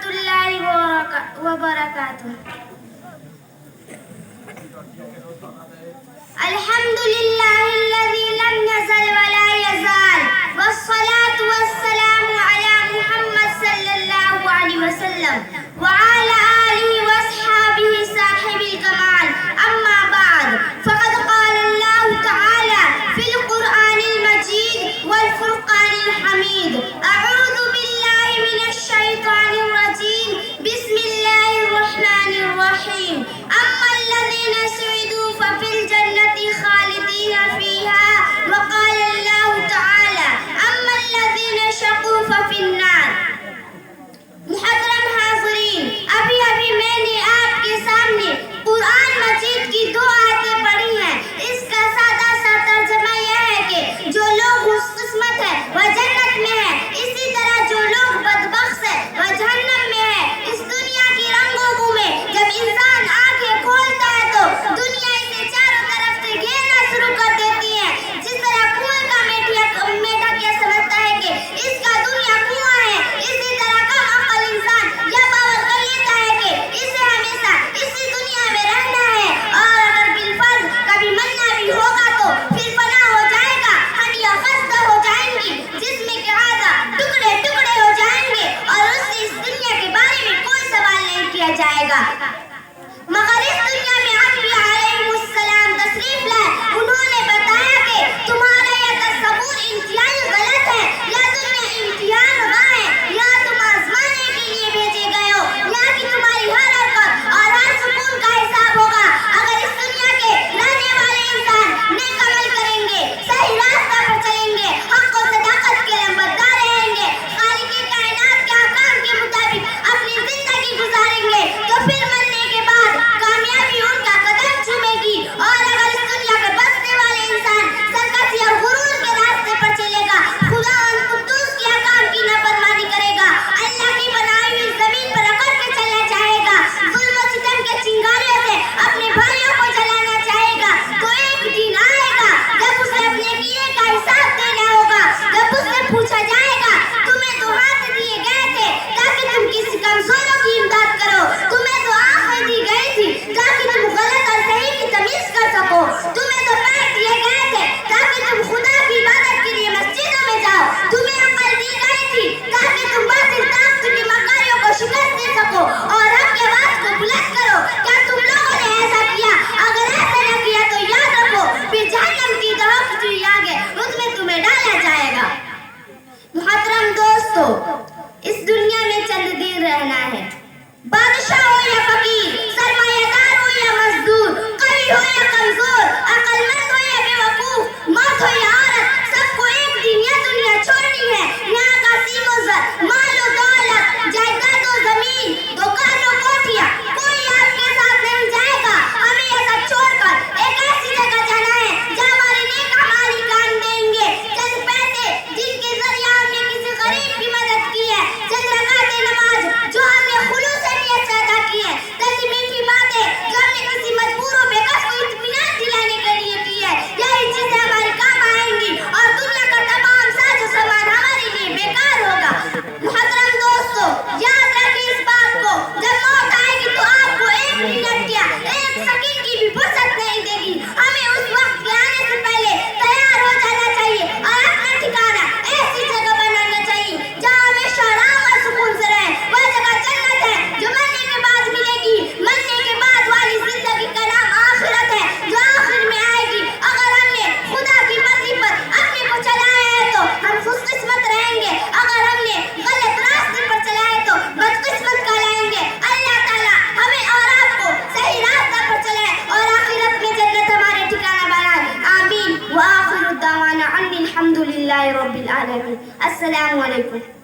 warahmatullahi wabarakatuh. Alhamdulillahilladzi lam yazal wa la yazal, wassalatu wassalamu ala Muhammad sallallahu alaihi wasallam wa ala alihi wa ashabihi sahibil kamal. Amma ba'd, faqad qala Allah ta'ala fil Qur'anil Majid wal Furqanil Hamid. A'udhu billahi minash shaitanir rajim. Bismillahir rahmanir rahim. Amma alladhina su'idu fa fil jannati khalidina fiha wa qala Allah ta'ala amma alladhina shaqu fa fin nar. मुहतरम हाज़रीन, अभी अभी मैंने आपके सामने कुरान मजीद की दो आयतें पढ़ी हैं। इसका सादा सा तर्जमा यह है कि जो लोग खुशकिस्मत है वह जन्नत में है, इसी तरह जो लोग बदबख्त है वह जहन्नम में है। इस दुनिया की रंगों में जब इंसान आंखें खोलता है तो दुनिया इसे चारों तरफ से घेरना शुरू कर देती है। जिस तरह कुएं का मेढक यह समझता है कि इसका दुनिया कुआं है, इसी तरह कम अक्ल इंसान यह बावर कर लेता है कि इसे हमेशा इसी दुनिया में रहना है, और अगर बिलफर्ज कभी मरना भी होगा तो फिर फना हो जाएगा, हड्डियां खस्ता हो जाएंगी, जिस्म के आधा टुकड़े टुकड़े हो जाएंगे और उससे इस दुनिया के बारे में कोई सवाल नहीं किया जाएगा। मगर इस दुनिया में अंबिया अलैहिमुस्सलाम तशरीफ लाए, उन्होंने बताया कि तुम्हारा यह तसव्वुर इंतहाई गलत है। यह दुनिया इम्तिहान गाह है, यहाँ तुम आजमाने के लिए भेजे गए हो। यहाँ की तुम्हारी हर हरकत और हर सुकून का हिसाब होगा। अगर इस दुनिया के रहने वाले इंसान नेक अमल करेंगे, सही रास्ता पर चलेंगे, हक और सदाकत के लंबरदार रहेंगे, खालिक कायनात के अहकाम के मुताबिक अपनी जिंदगी गुजारेंगे, तो फिर मरने के बाद कामयाबी उनका कदम चूमेगी। और अगर इस दुनिया के बसने वाले इंसान सरकशी और गुरूर के रास्ते पर चलेगा, खुदा और कुद्दूस के अहकाम की नाफरमानी करेगा, अल्लाह की बनाई हुई जमीन पर अकड़ के चलना चाहेगा, जुल्म और सितम के चिंगारियों से अपने भाइयों को जलाना चाहेगा, तो एक दिन आएगा जब उसे अपने किए का हिसाब देना होगा। जब उससे पूछा जाएगा तुम्हें तो हाथ दिए गए थे ताकि तुम किसी कमजोरों की इमदाद करो, तुम्हें तो आंखें दी गई थी ताकि तुम गलत और सही की तमीज कर सको, तुम्हें तो पैर दिए गए थे ताकि तुम खुदा की इबादत के लिए मस्जिदों में जाओ, तुम्हें अक्ल दी गई थी ताकि तुम बातिल ताकत की मकारियों को शिकस्त दे सको और हक की आवाज को बुलंद करो। क्या तुम लोगों ने ऐसा किया? अगर ऐसा न किया तो याद रखो फिर जहन्नम की दहक जो आग है उसमें तुम्हें डाला जाएगा। मुहतरम दोस्तों, इस दुनिया में चंद दिन रहना है। बादशाह हो या फकीर, सरमायादार हो या मजदूर, कवि हो या कमजोर, अक्लमंद हो या बेवकूफ, मर्द हो या औरत, सबको एक दिन यह दुनिया छोड़नी है। यहाँ का सीमो ज़र, माल और दौलत, जायदाद और जमीन, दुकान और कोठियाँ, कोई आपके साथ नहीं जाएगा। हमें यह सब छोड़कर एक ऐसी जगह जाना है जहाँ हमारे नेक हमारी काम देंगे। चंद पैसे जिनके जरिए हमने किसी गरीब की मदद की है, चंद रकाते नमाज जो हमने खुलूस से नियत से अदा की है, चंद मीठी बातें जो हमने किसी मजबूर और बेकस को इत्मीनान दिलाने के लिए की है, यही चीजें हमारे काम आएंगी और दुनिया का तमाम साजो सामान हमारे लिए बेकार होगा। मुहतरम दोस्तों, याद रखिए इस बात को, जब मौत आएगी तो आपको एक मिनट क्या एक सेकंड की भी फुर्सत नहीं देगी। हमें उस वक्त के आने से पहले तैयार हो जाना चाहिए और अपना ठिकाना ऐसी जगह बनाना चाहिए जहाँ हमेशा आराम और सुकून से रहे। वह जगह जन्नत है जो मरने के बाद मिलेगी। मरने के बाद वाली जिंदगी का नाम आखिरत है जो आखिर में आएगी। अगर हमने खुदा की मर्जी पर अपने को चलाया है तो हम खुशकिस्मत रहेंगे, अगर हमने गलत रास्ते पर चलाया तो बदकिस्मत कहलाएंगे। अल्लाह ताला हमें और आपको सही रास्ते पर चलाए और आखिरत में जन्नत हमारे ठिकाना बनाए। आमीन व आखिरु दावाना अनिल हम्दुलिल्लाहि रब्बिल आलमीन। अस्सलामु अलैकुम।